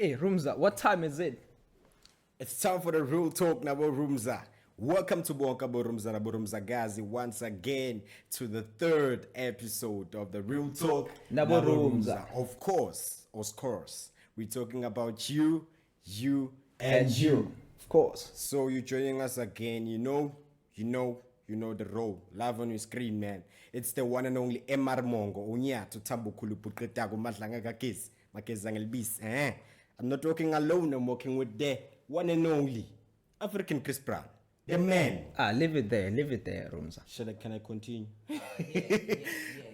Hey, Roomza, what time is it? It's time for the real talk, Nabo Roomza. Welcome to bonke Nabo Roomza Gazi once again to the third episode of the real talk, Nabo Roomza. Of course, we're talking about you, And you, of course. So you're joining us again. You know the role. Live on your screen, man. It's the one and only Emar Mongo. Unya to tambukulu pukretago matlanga kakis. Makezangelbis. I'm not talking alone. I'm working with the one and only African Chris Brown, the man. Leave it there, Roomza. Can I continue?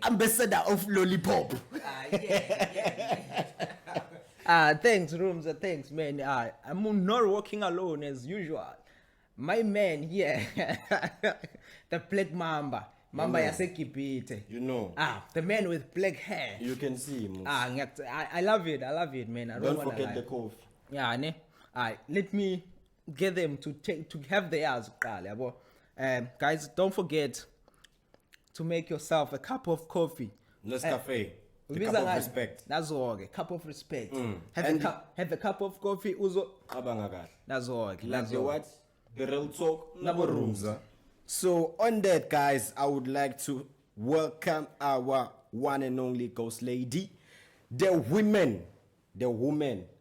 Ambassador of Lollipop. Thanks, Roomza. Thanks, man. I'm not working alone as usual. My man here, the black mamba. Mamba yasekipite. You know. The man with black hair. You can see him. I love it, man. Don't forget the coffee. Yeah, ne? Let me get them to have theirs. Guys, don't forget to make yourself a cup of coffee. Nescafe. The cup of respect. That's all. A cup of respect. Have a cup of coffee. Uzo. That's all. That's what? The real talk, Nabo Roomza. So on that, guys, I would like to welcome our one and only ghost lady, the woman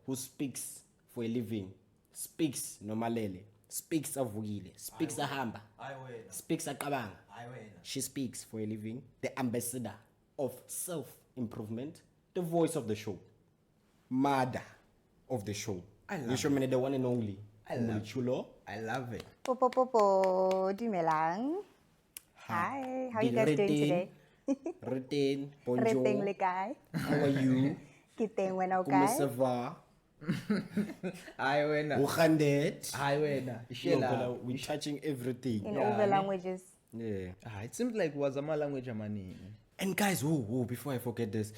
who speaks for a living, speaks normalele, speaks avugile, speaks ahamba, speaks akabanga. She speaks for a living, the ambassador of self-improvement, the voice of the show, mother of the show. The one and only. I love it. Dumelang. Hi, how are you guys doing today? Retain, bonjour. Reteng le kae? How are you? Kiteng wena o Comment kae? ça va? Hi, wena. Hi, we're touching everything. In all the languages. Yeah. It seems like wazama language amani. And guys, before I forget this,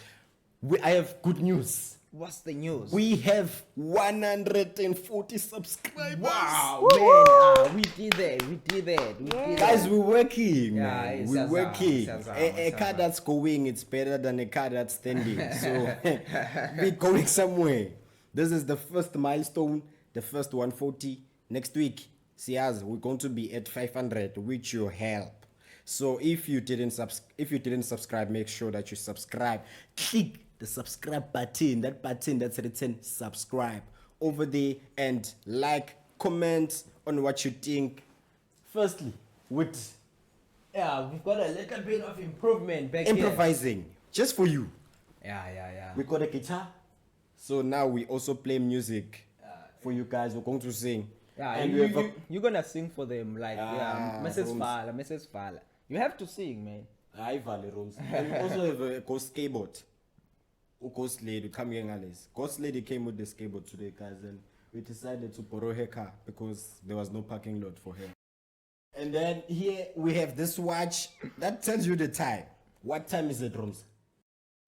I have good news. What's the news? We have 140 subscribers. Wow, man, we did that. Guys, we're working. Yeah, We're working. A car that's going, it's better than a car that's standing. So we're going somewhere. This is the first milestone, the first 140. Next week, see us, we're going to be at 500 with your help. So if you didn't subscribe, make sure that you subscribe. Click the subscribe button, that button that's written subscribe over there, and like, comment on what you think. Firstly, we've got a little bit of improvement back improvising just for you. Yeah. We got a guitar, so now we also play music for you guys. We're going to sing. And you're gonna sing for them, like Mrs. Fala. You have to sing, man. And we also have a ghost skateboard. Ghost lady Ghost lady came with the skateboard today, guys, and we decided to borrow her car because there was no parking lot for her. And then here we have this watch that tells you the time. What time is it, Rooms?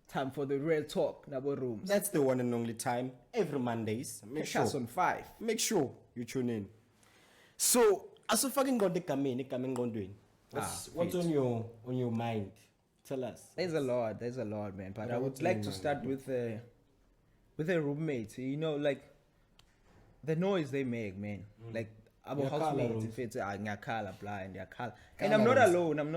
Time for the real talk, Nabo Roomza. That's the one and only time. Every Mondays. Catch us on 5. Make sure you tune in. So, as a fucking god, what's on your mind? Tell us. There's a lot, man. But I would like to start with a roommate. You know, like the noise they make, man. Like our housemates, if it's ngiyakhala blind, ngiyakhala. And I'm not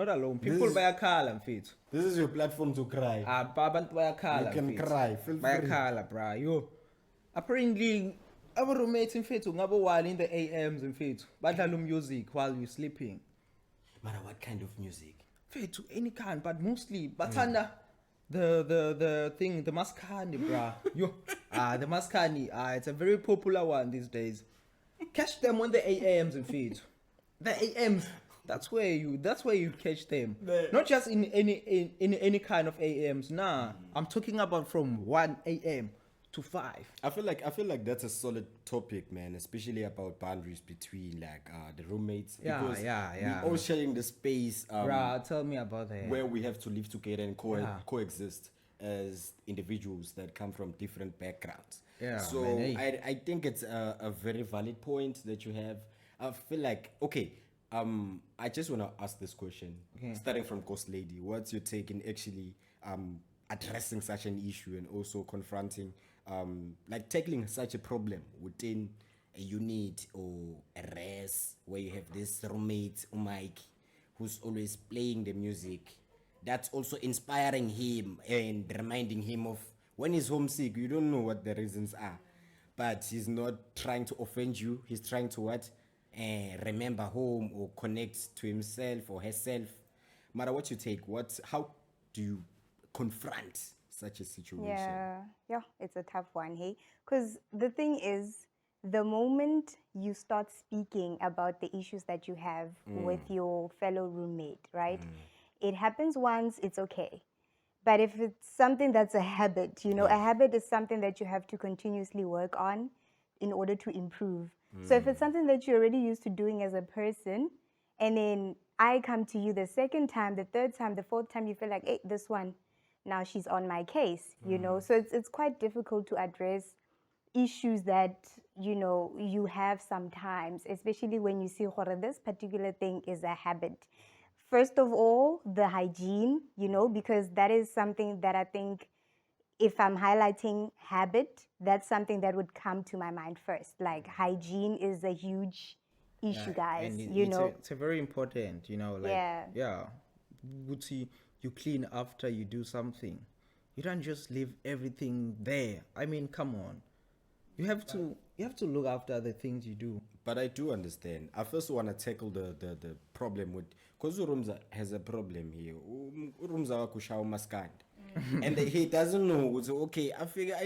alone. People bayakhala mfethu. This is your platform to cry. Abantu bayakhala. You can cry. Feel free. Bayakhala, bra. Yo. Apparently our roommates mfethu ngabo while in the AMs mfethu badlala music while you're sleeping. Matter what kind of music? To any kind, but mostly batanda the thing, the maskani, bruh. The maskani, it's a very popular one these days. Catch them on the AMs and feed. The AMs, that's where you catch them. Not just in any kind of AMs. Nah, I'm talking about from 1 AM to 5. I feel like that's a solid topic, man, especially about boundaries between the roommates. Because we're all sharing the space. Tell me about that. Where we have to live together and coexist as individuals that come from different backgrounds. So man, I think it's a very valid point that you have. I feel like, I just want to ask this question, starting from Ghost Lady. What's your take in actually addressing such an issue and also confronting like tackling such a problem within a unit or a res where you have this roommate Mike who's always playing the music, that's also inspiring him and reminding him of when he's homesick. You don't know what the reasons are, but he's not trying to offend you. He's trying to what? Remember home or connect to himself or herself. No matter what you take, how do you confront such a situation? Yeah, it's a tough one, hey? Because the thing is, the moment you start speaking about the issues that you have with your fellow roommate, right? It happens once, it's okay. But if it's something that's a habit, a habit is something that you have to continuously work on in order to improve. So if it's something that you're already used to doing as a person, and then I come to you the second time, the third time, the fourth time, you feel like, hey, this one, now she's on my case, So it's quite difficult to address issues that you have sometimes, especially when you see this particular thing is a habit. First of all, the hygiene, because that is something that I think, if I'm highlighting habit, that's something that would come to my mind first. Like, hygiene is a huge issue, guys. And you it's a very important, like, Yeah. would see you clean after you do something. You don't just leave everything there. I mean, come on. You have to look after the things you do. But I do understand. I first want to tackle the problem with, because Urumza has a problem here. Urumza wakushaw maskand. And he doesn't know. So, okay, I figure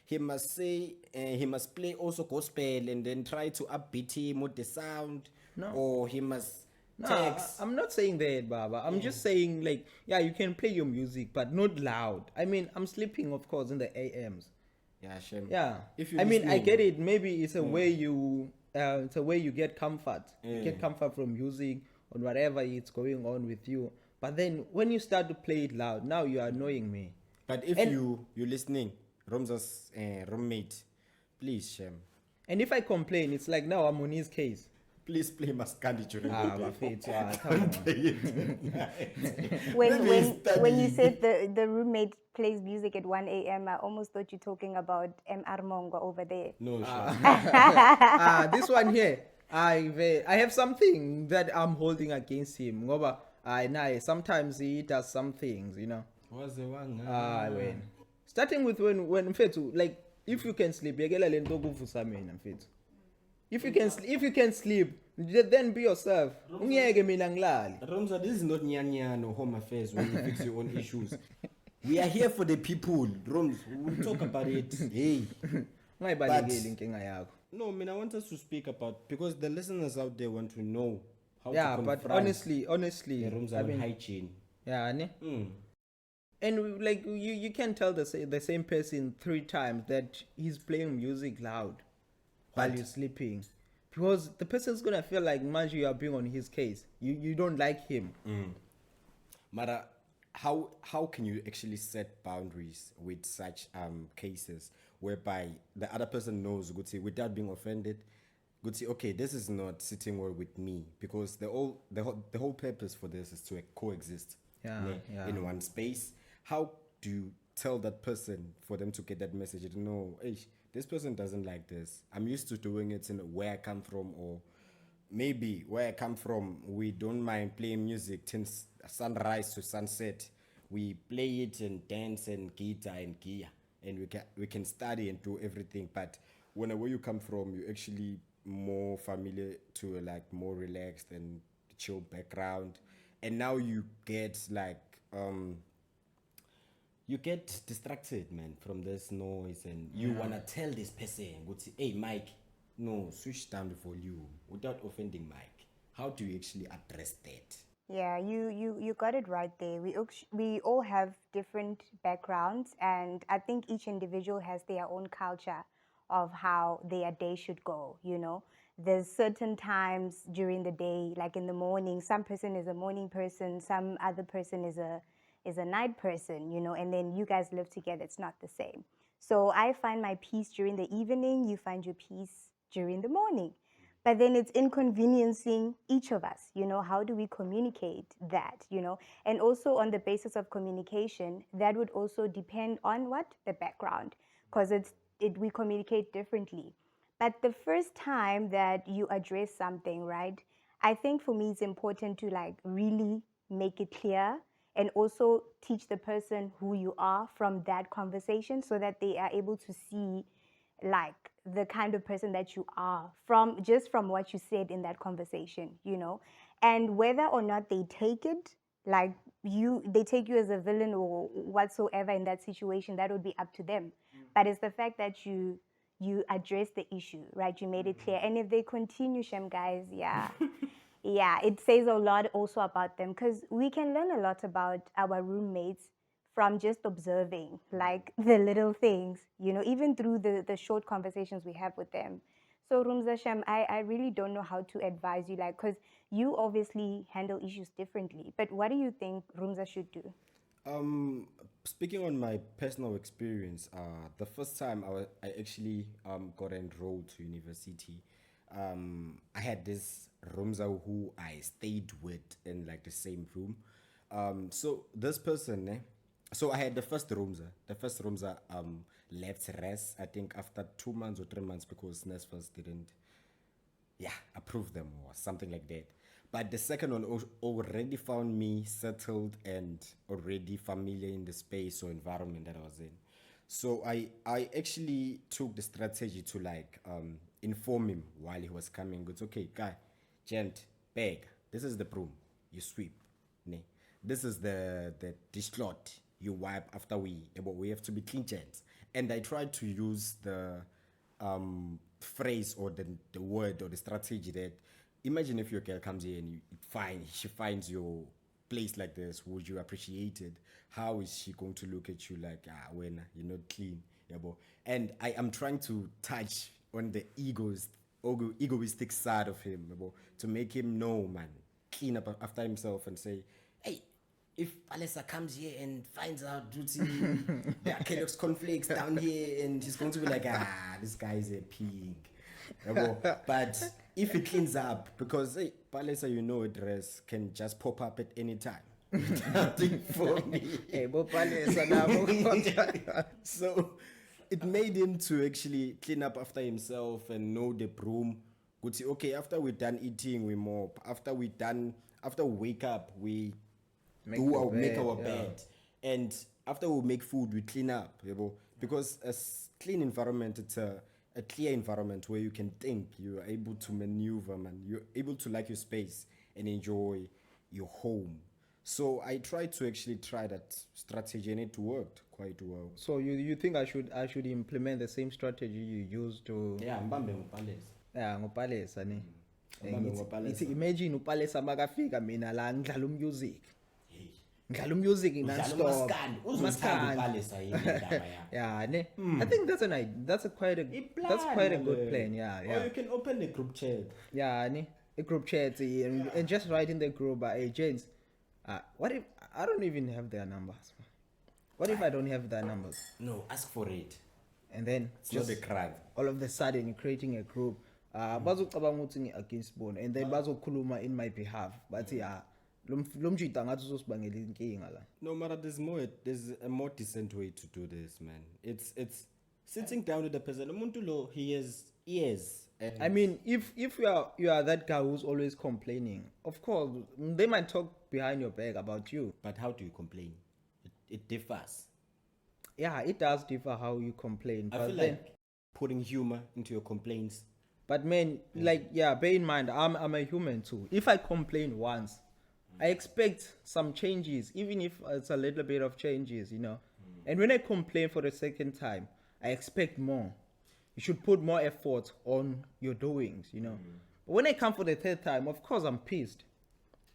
he must say, he must play also gospel and then try to upbeat him with the sound. No. Or he must No, text. I'm not saying that, Baba. I'm just saying, like, you can play your music, but not loud. I mean, I'm sleeping, of course, in the AMs. Yeah, Shem. Yeah. If you're I mean, I listening- get it. Maybe it's a way it's a way you get comfort. You get comfort from music or whatever it's going on with you. But then when you start to play it loud, now you are annoying me. But if you're listening, Romza's roommate, please, Shem, And if I complain, it's like now I'm on his case. please play Maskandi during Ah, the my day. face. Come on. when Let me when you study. said the roommate plays music at 1 a.m., I almost thought you're talking about M.R. Mongo over there. No, Shem. This one here, I have something that I'm holding against him. Ngoba, sometimes he does some things, What's the one? When starting with when mfethu, like, if you can sleep, yekela lento kuvusa mina mfethu. If you can sleep, then be yourself. Ungiyeke mina ngilale. Romza, this is not nyan or home affairs when you fix your own issues. We are here for the people. Roms, we'll talk about it. Hey. Ungayibalekeli inkinga yakho. No, I mean, I want us to speak about, because the listeners out there want to know how Yeah, to but confront honestly, the Romza I mean, hygiene. yeah, ne? Mm. And like you can tell the same person 3 times that he's playing music loud while you're sleeping, because the person's gonna feel like, man, you are being on his case. You don't like him. Mara, how can you actually set boundaries with such cases whereby the other person knows, good say, without being offended, good say, okay, this is not sitting well with me, because the whole purpose for this is to coexist in one space. How do you tell that person for them to get that message? No, hey, this person doesn't like this. I'm used to doing it in where I come from, or maybe where I come from, we don't mind playing music since sunrise to sunset. We play it and dance and guitar and gear, and we can study and do everything. But where you come from, you're actually more familiar to like more relaxed and chill background, and now you get like you get distracted, man, from this noise, and you wanna tell this person, would say, hey, Mike, no, switch down the volume without offending Mike. How do you actually address that? Yeah, you got it right there. We all have different backgrounds, and I think each individual has their own culture of how their day should go. There's certain times during the day, like in the morning, some person is a morning person, some other person is a night person, and then you guys live together. It's not the same. So I find my peace during the evening, you find your peace during the morning. But then it's inconveniencing each of us. How do we communicate that? And also on the basis of communication, that would also depend on what? The background. because we communicate differently. But the first time that you address something, right? I think for me it's important to like really make it clear and also teach the person who you are from that conversation so that they are able to see like the kind of person that you are from what you said in that conversation, and whether or not they take it like they take you as a villain or whatsoever in that situation, that would be up to them. But it's the fact that you address the issue, right? You made it clear. And if they continue, Shem guys, yeah. Yeah, it says a lot also about them, because we can learn a lot about our roommates from just observing like the little things, even through the short conversations we have with them. So Roomza, Shem, I really don't know how to advise you, like, because you obviously handle issues differently. But what do you think Roomza should do? Speaking on my personal experience, the first time I actually got enrolled to university, I had this Roomza who I stayed with in like the same room. So this person, so I had the first Roomza. The first Roomza left rest, I think after 2 months or 3 months, because NSFAS didn't approve them or something like that. But the second one already found me settled and already familiar in the space or environment that I was in. So I actually took the strategy to like inform him while he was coming. It's okay, guy, gent, bag. This is the broom. You sweep. Ne. This is the dish cloth. You wipe after we have to be clean, gents. And I tried to use the phrase or the word or the strategy that, imagine if your girl comes here and she finds your place like this, would you appreciate it? How is she going to look at you like, when you're not clean? And I am trying to touch on the egoistic side of him, to make him know, man, clean up after himself and say, hey, if Alessa comes here and finds out there are Kellogg's cornflakes down here, and he's going to be like, this guy is a pig. But if it cleans up, because hey, Palesa, a dress can just pop up at any time. Nothing for me. Hey, Palesa, so it made him to actually clean up after himself and know the broom. Could say, okay, after we're done eating, we mop. After we wake up, we make our bed. And after we make food, we clean up. Because a clean environment, it's a clear environment where you can think, you are able to maneuver, man. You're able to like your space and enjoy your home. So I tried to actually try that strategy, and it worked quite well. So you think I should implement the same strategy you used to? Yeah, mbambe ngopalesa. Yeah, ngopalesa ne. Ngopalesa. Imagine upalesa makafika mina la ngidlala music. Ngidlala music non-stop. Yeah, ne. I think that's quite a good plan. Yeah. Or you can open a group chat. Yeah, ne. A group chat and just write in the group, hey, gents, what if I don't even have their numbers? What if I don't have their numbers? No, ask for it. And then it's just not a crime. All of a sudden you're creating a group. Bazocabanga ukuthi against bona, and then bazokhuluma in my behalf. But lomjita ngathi uzosibangela inkinga la. No matter, there's a more decent way to do this, man. It's sitting down with the person. Umuntu lo, he has ears. I mean, if you are that guy who's always complaining, of course they might talk behind your back about you. But how do you complain? It differs. Yeah, it does differ how you complain. I feel like putting humor into your complaints. But man, bear in mind, I'm a human too. If I complain once, I expect some changes, even if it's a little bit of changes, And when I complain for the second time, I expect more. You should put more effort on your doings, But when I come for the third time, of course I'm pissed,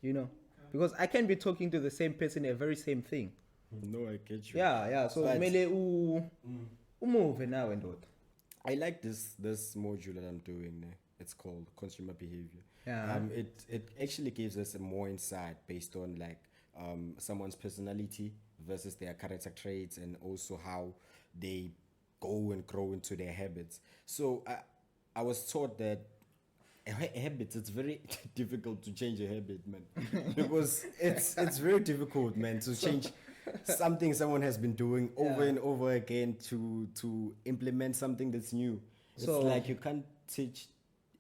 because I can be talking to the same person, the very same thing. No, I get you. Yeah. So mele move now and what. I like this module that I'm doing. It's called consumer behavior. Yeah. It actually gives us a more insight based on like someone's personality versus their character traits, and also how they go and grow into their habits. So I was taught that habits, it's very difficult to change a habit, man. Because it's very difficult, man, to change. something someone has been doing over Yeah. and over again to implement something that's new. It's So- like you can't teach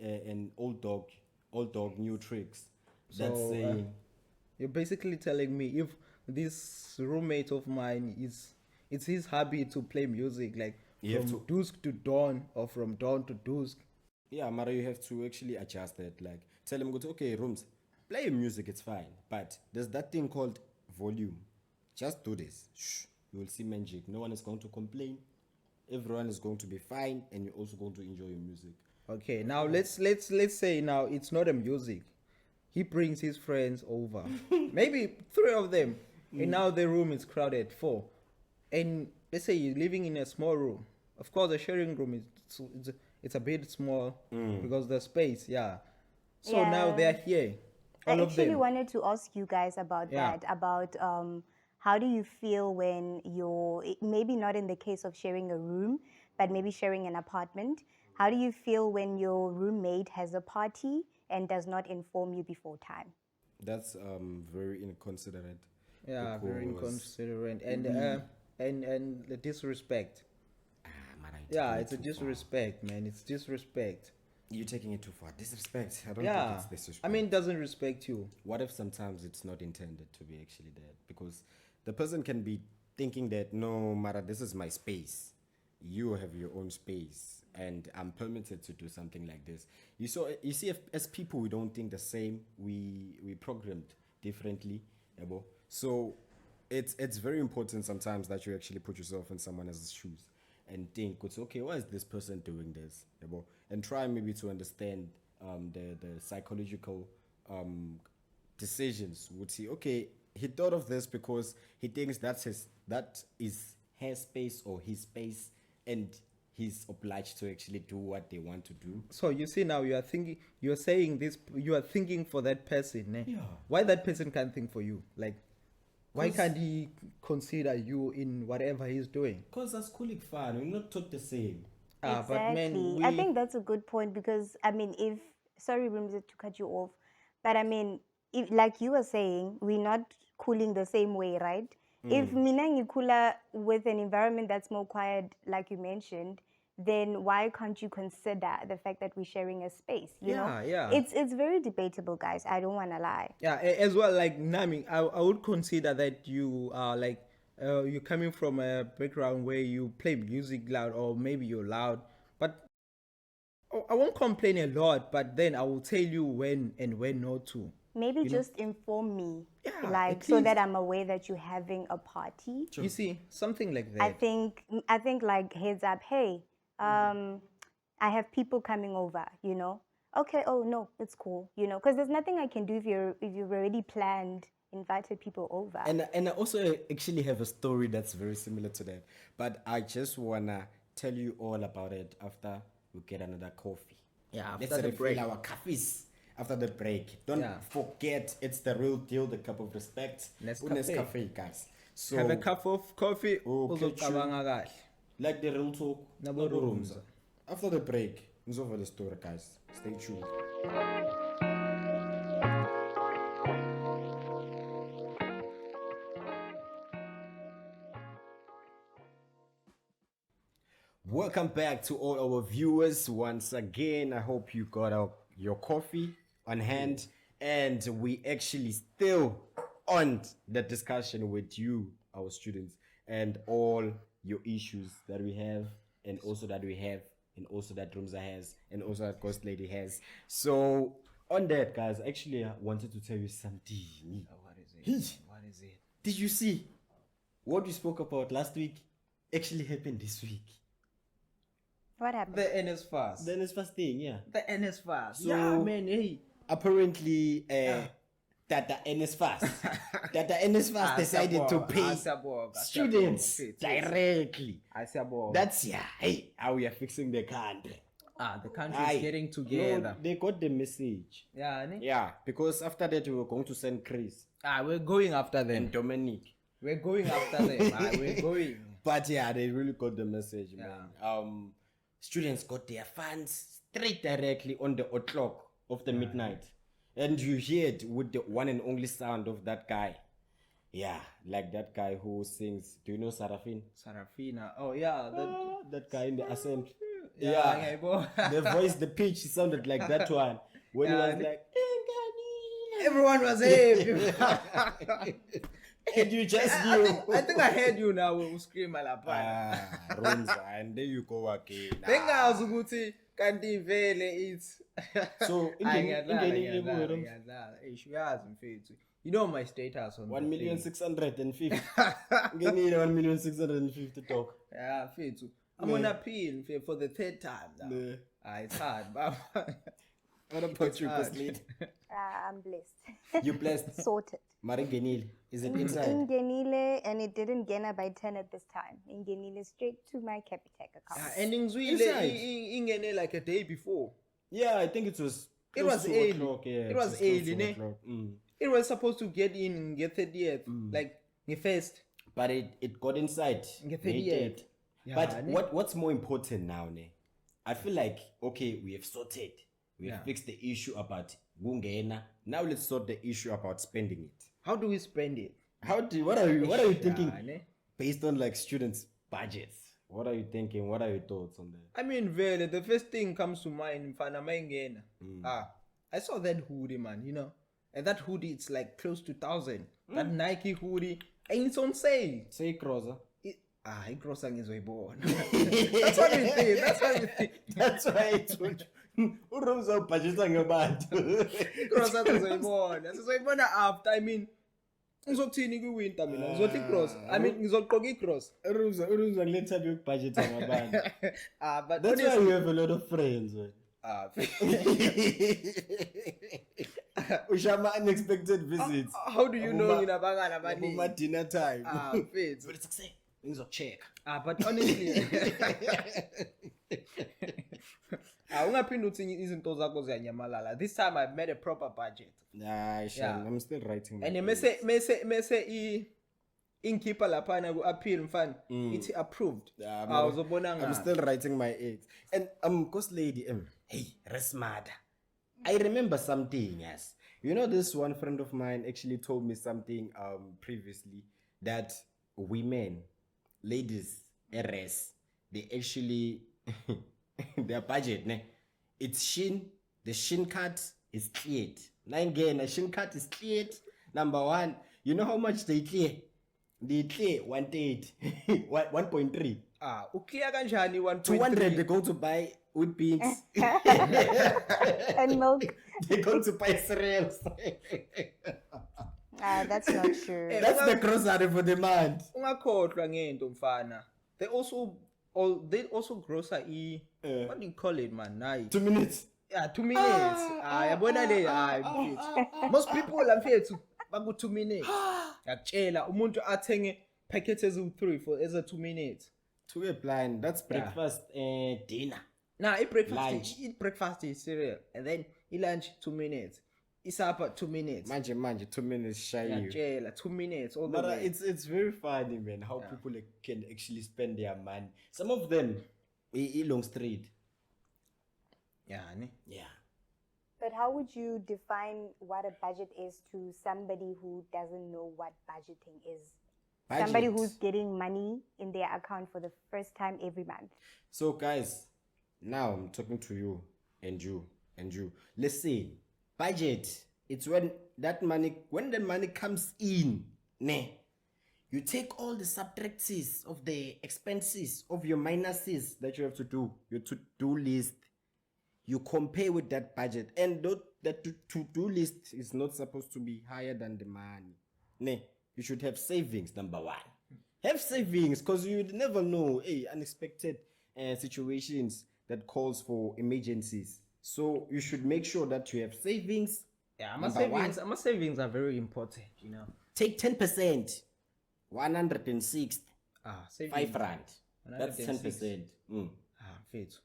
an old dog new tricks. That's So, saying you're basically telling me if this roommate of mine it's his hobby to play music, like You have from to- dusk to dawn or from dawn to dusk. yeah, Mara, you have to actually adjust that. Like tell him, go to okay, rooms, play your music, it's fine. But there's that thing called volume. Just do this. Shh. You will see magic. No one is going to complain. Everyone is going to be fine, and you're also going to enjoy your music. Okay, now let's say now it's not a music. He brings his friends over, maybe 3 of them, and now the room is crowded 4. And let's say you're living in a small room. Of course, a sharing room it's a bit small because the space, yeah. So now Yeah. they're here, all I of actually them. wanted to ask you guys about Yeah. that, about how do you feel when maybe not in the case of sharing a room, but maybe sharing an apartment. How do you feel when your roommate has a party and does not inform you before time? That's very inconsiderate. Yeah, very because- inconsiderate and the disrespect. Mara, you're Yeah, taking it's a it too far. disrespect, man. It's disrespect. You're taking it too far. Disrespect. I don't Yeah, think it's disrespect. I mean, doesn't respect you. what if sometimes it's not intended to be actually that? Because the person can be thinking that no, Mara, this is my space. You have your own space, and I'm permitted to do something like this. You see, if, as people, we don't think the same. We programmed differently, yabo. So it's very important sometimes that you actually put yourself in someone else's shoes and think, it's okay, why is this person doing this, yabo? And try maybe to understand the psychological decisions. Would see, okay, he thought of this because he thinks that is her space or his space, and he's obliged to actually do what they want to do. So you see now you are thinking, you are saying this, you are thinking for that person. Eh? Yeah. Why that person can't think for you? Like, why 'Cause- can't he consider you in whatever he's doing? Because that's colleague fun, we're not taught the same. But man, Exactly. I think that's a good point because I mean, if sorry, Roomza, to cut you off, but I mean, if like you were saying, we're not cooling the same way, right? If mina cooler with an environment that's more quiet, like you mentioned, then why can't you consider the fact that we're sharing a space? You know, Yeah. It's very debatable, guys. I don't want to lie. Yeah, as well, like Nami, I would consider that you are like you're coming from a background where you play music loud, or maybe you're loud, but I won't complain a lot, but then I will tell you when and when not to. Maybe just inform me, Yeah, like at so that least. I'm aware that you're having a party. You see, something like that. I think like heads up, hey, I have people coming over, you know. Okay, oh no, it's cool, you know, because there's nothing I can do if you've already planned, invited people over. And I also actually have a story that's very similar to that, but I just wanna tell you all about it after we get another coffee. Yeah, Let's after the refill break. our coffees after the break. Don't Yeah. forget, it's the real deal, the cup of respect. Nescafe. Cafe, guys. So Have a cup of coffee. Okay, uzocabanga kahle. like the real talk, Nabo Roomza. After the break, it's over the story, guys. Stay tuned. Welcome back to all our viewers once again. I hope you got your coffee on hand, and we actually still on the discussion with you, our students, and all your issues that we have, and also that we have, and also that Roomza has, and also that Ghost Lady has. So on that, guys, actually I wanted to tell you something. What is it? Hey. What is it? Did you see what we spoke about last week actually happened this week? What happened? The NSFAS. The NSFAS thing, yeah. The NSFAS. So- Yeah, man. Hey. Apparently, that the NSFAS decided to pay students directly. That's hey, how we are fixing the country. The country Aye. is getting No, together. they got the message. Yeah, ne? Yeah, because after that we were going to send Chris We're going after them. and Dominic. We're going after them. We're going. But yeah, they really got the message, man. Students got their funds straight directly on the o'clock of the midnight. And you hear it with the one and only sound of that guy. Yeah, like that guy who sings. Do you know Sarafin? Sarafina. Oh yeah, That guy in the assembly. yeah. The voice, the pitch sounded like that one when he Yeah, was like, everyone was happy. and you just I knew. think I heard you now. We scream alapana. Roomza, and there you go again. Bengazi ukuthi kanti vele it's So, ngiyadlala. Uyazi mfethu. You know my status on 1,650,000. Ngenile 1,650,000 talk. Yeah, mfethu. I'm on appeal for the third time now. It's hard, but What about you, Koslid? I'm blessed. You blessed? Sorted. Mari Genile. Is it inside? In Genile, and it didn't get by 10 at this time. In Genile, straight to my Capitec account. and ingene like a day before. Yeah, I think it was. It was close to early. o'clock, yeah, It was close to early, ne? o'clock. It was supposed to get in get 30th, like first. But it got inside. Get May 38. 3rd. Yeah, But ne? what's more important now, ne? I feel like okay, we have sorted. We have fixed the issue about gungena. Now let's sort the issue about spending it. How do we spend it? What are you thinking ne? based on like students' budgets? What are you thinking? What are your thoughts on that? I mean, vele, the first thing comes to mind, mfana mayingena. I saw that hoodie, man, you know. And that hoodie, it's like close to 1,000. That Nike hoodie, and it's on sale. Say Kroza. Igrosa ngizoyibona. That's what we think. That's why I told you. Uroomza ubhajisa ngebantu. Igrosa sizoyibona after. I mean, ngizokuthini kwi-winter mina. Ngizothi igrosa. I mean, ngizogqoka igrosa. Uroomza kuletha ukubhajisa ngabantu. But that's why you have a lot of friends, man. Ushama unexpected visits. How do you know nginabangani abaningi? Uma dinner time. Fethu. But it's say ngizocheck. But honestly, ungaphinde uthi izinto zakho ziyanyamalala. This time I've made a proper budget. Nah, I'm still writing. And mese inkeeper laphana ku-appeal mfana ithi approved. I'm still writing my 8. And ghost lady, hey, Resmada. I remember something, yes. You know, this one friend of mine actually told me something previously that women, ladies, RS, they actually their budget, ne? It's shin, the shin cut is cleared. Now again, a shin cut is cleared. Number one, you know how much they clear? They clear 1.8, 1.3. Uclear kanjani 1.3? 200 they go to buy wheat beans. And milk. They go to buy cereals. That's not true. That's the grocery for the month. Ungakhohlwa ngento mfana. They also grocer what do you call it, man? 2 minutes. Yeah, 2 minutes. Yabona le most people mfethu baku 2 minutes. Yakutshela umuntu athenge packets ezu3 for as a 2 minutes. To a blind, that's breakfast and dinner. Nah, eat breakfast is cereal, and then lunch 2 minutes. Supper 2 minutes. Manje 2 minutes shy you. Yeah, 2 minutes. All the But way. it's very funny, man, how people can actually spend their money. Some of them, long straight. Yeah, ne? Yeah. But how would you define what a budget is to somebody who doesn't know what budgeting is? Budget. Somebody who's getting money in their account for the first time every month. So guys, now I'm talking to you and you and you. Listen, budget, it's when the money comes in, ne? You take all the subtractions of the expenses of your minuses that you have to do, your to-do list. You compare with that budget, and that to-do list is not supposed to be higher than the money. Ne? You should have savings, number one. Have savings, because you never know, unexpected situations that calls for emergencies. So you should make sure that you have savings. Yeah, my savings are very important, you know. Take 10%, 106, savings. 5 rand. That's 10%. Fit.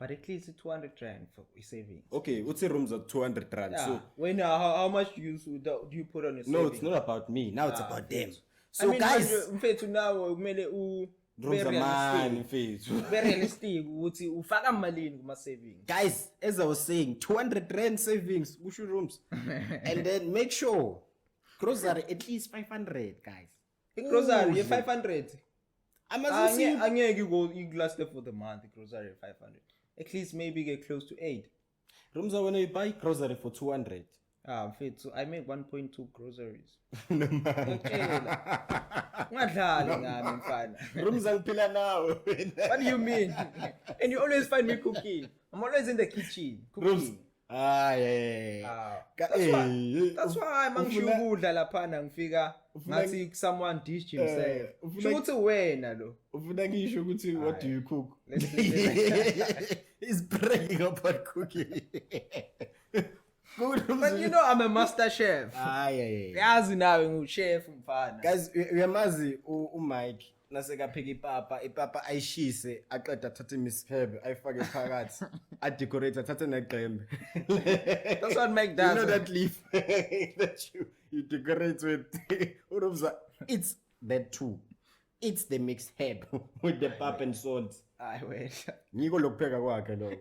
But at least 200 rand for savings. Okay, what's a rooms at 200 rand? Yeah. So when how much do you put on your savings? no, it's not about me. Now it's about them. So I mean, guys, now very realistic ukuthi ufaka malini kuma savings. Guys, as I was saying, 200 rand savings, Ushu rooms. And then make sure Grocery at least 500, guys. I-grocery ye-500. Amazi Angeke you-last for the month, i-grocery 500. At least maybe get close to 8. Roomza, when you buy grocery for 200. Fit. So I make 1.2 groceries. Ngiyakutshela. Ungadlali ngami mfana. Roomza ngiphila nawe. What do you mean? And you always find me cooking. I'm always in the kitchen cooking. Yeah. That's why mangisho ukudla laphana ngifika ngathi someone dished himself. Ukuthi wena lo. Ufuna ngisho ukuthi what do you cook? He's bragging about cooking. But you know I'm a master chef. Yazi nawe ngu-chef mfana. Guys, uyamazi uMike nasekapheka ipapa ayishise aqeda athathe imishebe ayifake phakathi adecorate athathe negqembe. That's what Mike does. You know that leaf that you decorate with. Roomza, it's that too. It's the mixed herb with the pap and salt. I wait. Ngiko lokupheka kwakhe lo.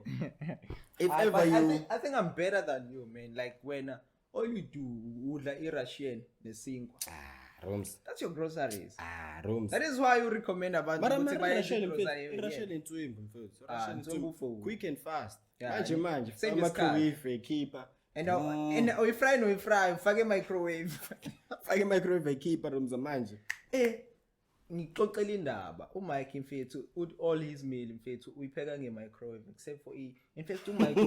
If ever But you I think I'm better than you, man. Like when all you do udla i-Russian nesinkwa. Roomza. That's your groceries. Roomza. That is why you recommend about But I'm grocery. Russian intswimbu mfethu. Russian intswimbu. quick and fast. Yeah, Manje same microwave ekhipha. And uyifry ufake microwave. Fake microwave ekhipha Roomza manje. Ngixoxela indaba uMike mfethu all his meal mfethu uyipheka nge-microwave except for in fact uMike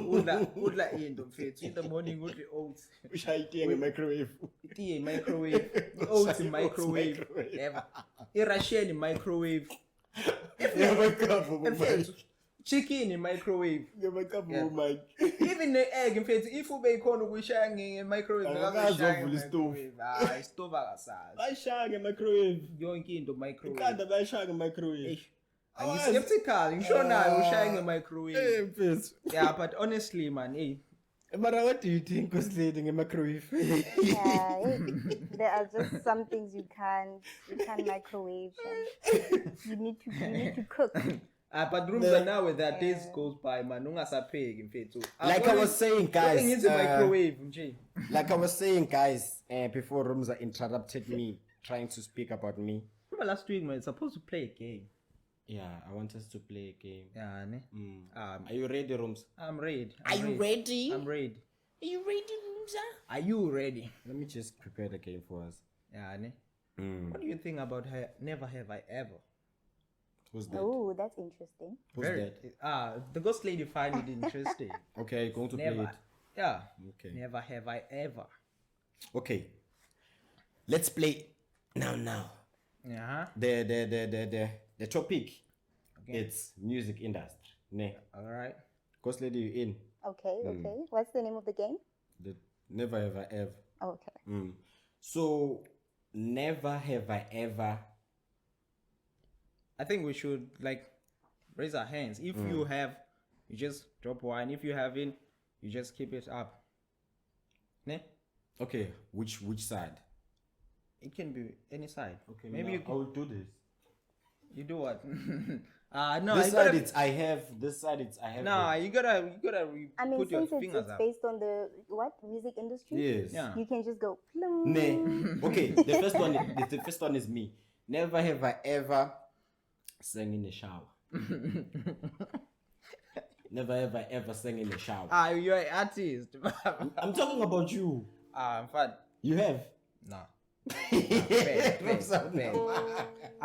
udla into mfethu in the morning udla oats Ushaya itiye nge-microwave. itiye microwave oats in microwave never i-Russian microwave mfethu chicken in microwave Mike. even ne-egg mfethu if ube ikhona ukuyishaya nge-microwave Akazovula istove. istove akasazi Bayishaya nge-microwave. yonke into microwave Iqanda bayishaya nge-microwave. I'm ngisho nayo ushaya nge-microwave. Mfethu. Yeah, but honestly man, Mara, what do you think was lady nge-microwave? There are just some things you can't microwave. And you need to cook. But Roomza now that days goes by man ungasapheki mfethu. Like I was saying, guys. It's a microwave nje. Like I was saying, guys, before Roomza interrupted me, trying to speak about me. Remember last week man, supposed to play a game. Yeah, I want us to play a game. Yeah, ne? Are you ready, Roomza? I'm ready. Are you ready? I'm ready. Are you ready, Roomza? Are you ready? Let me just prepare the game for us. Yeah, ne? What do you think about her? Never have I ever. Who's that? Oh, that's interesting. Who's that? The ghost lady find it interesting. Okay, going to Never. play it. Yeah. Okay. Never have I ever. Okay. Let's play now. Yeah. The topic. Okay. It's music industry. Ne. All right. Ghost lady, you in? Okay. What's the name of the game? The never have I ever. Okay. So never have I ever. I think we should like raise our hands. If you have, you just drop one. If you haven't, you just keep it up. Ne? Okay, which side? It can be any side. Okay, maybe I will do this. You do what? No. This side it's I have. This side it's I have. Nah, you gotta I mean, put your since fingers it's up. based on the music industry. Yes. Yeah. You can just go. Plum. Ne. Okay, the first one is me. Never have I ever sang in the shower. Never have I ever sang in the shower. You're an artist. I'm talking about you. I'm fun. You have? No.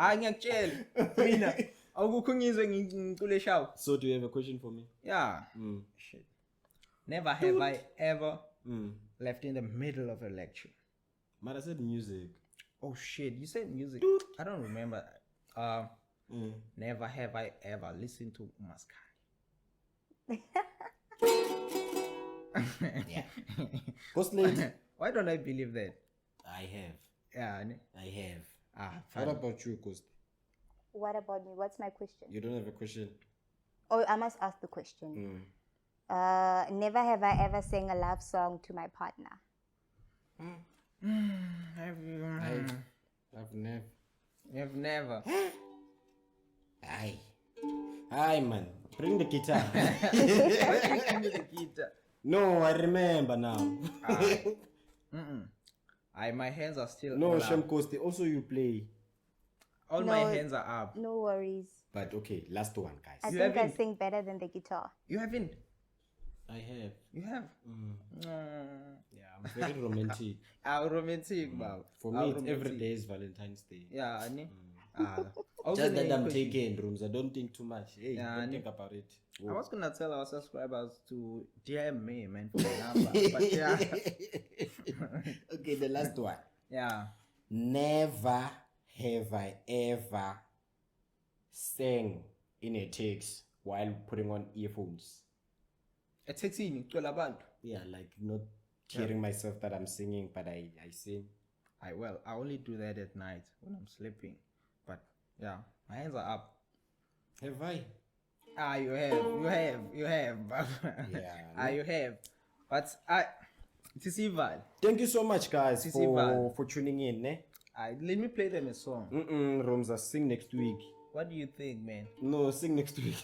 Ngiyakutshela mina awukukho ngizwe ngicule shower. So do you have a question for me? Yeah. Shit. Never have I ever left in the middle of a lecture. Man, I said music. Oh shit, you said music. I don't remember. Never have I ever listened to Maskani. Yeah. Ghost lady. Why don't I believe that? I have. Yeah. I have. Fine. What about you, Ghost? What about me? What's my question? You don't have a question? Oh, I must ask the question. Never have I ever sang a love song to my partner. Have you? I've never. You've never. Hi, man. Bring the guitar. Give me the guitar. No, I remember now. My hands are still No, all up. Shamkosti, also you play. All my hands are up. No worries. But okay, last one, guys. I You think I haven't? sing better than the guitar. You haven't? I have. You have? Yeah, I'm very romantic. I'm romantic, wow. For me, it's every day is Valentine's Day. Yeah, Ani. Just that I'm taking rooms. I don't think too much. Hey, Yeah, don't I think about it. I was gonna tell our subscribers to DM me, man, for the number. But yeah. Okay, the last one. Yeah. Never have I ever sang in a text while putting on earphones. A texting, Yeah, like not hearing myself that I'm singing, but I sing. I only do that at night when I'm sleeping. But yeah, my hands are up. Have I? You have. Yeah. You have. But it is evil. Thank you so much, guys, This is Ivan. for tuning in. Let me play them a song. Roomza, sing next week. What do you think, man? No, sing next week.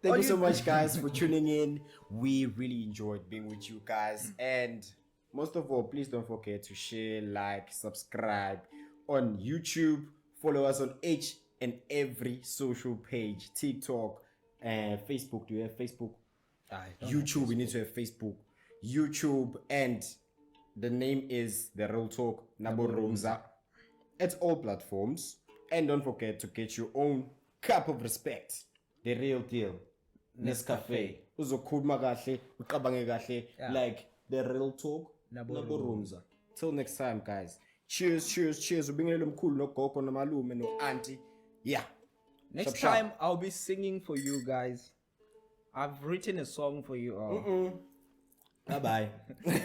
Thank you so much, guys, for tuning in. We really enjoyed being with you guys. And most of all, please don't forget to share, like, subscribe on YouTube. Follow us on each and every social page. TikTok and Facebook. Do you have Facebook? YouTube. We need to have Facebook. YouTube. And the name is The Real Talk, Nabo Roomza. It's all platforms. And don't forget to get your own cup of respect. The real deal. Nescafe. Uzokhuluma kahle, uqabange kahle, like The Real Talk, Nabo Roomza. Till next time, guys. Cheers. Ubingelele mkhulu nogogo nomalume no auntie. Yeah. Next Shop. time, I'll be singing for you guys. I've written a song for you all. Bye-bye.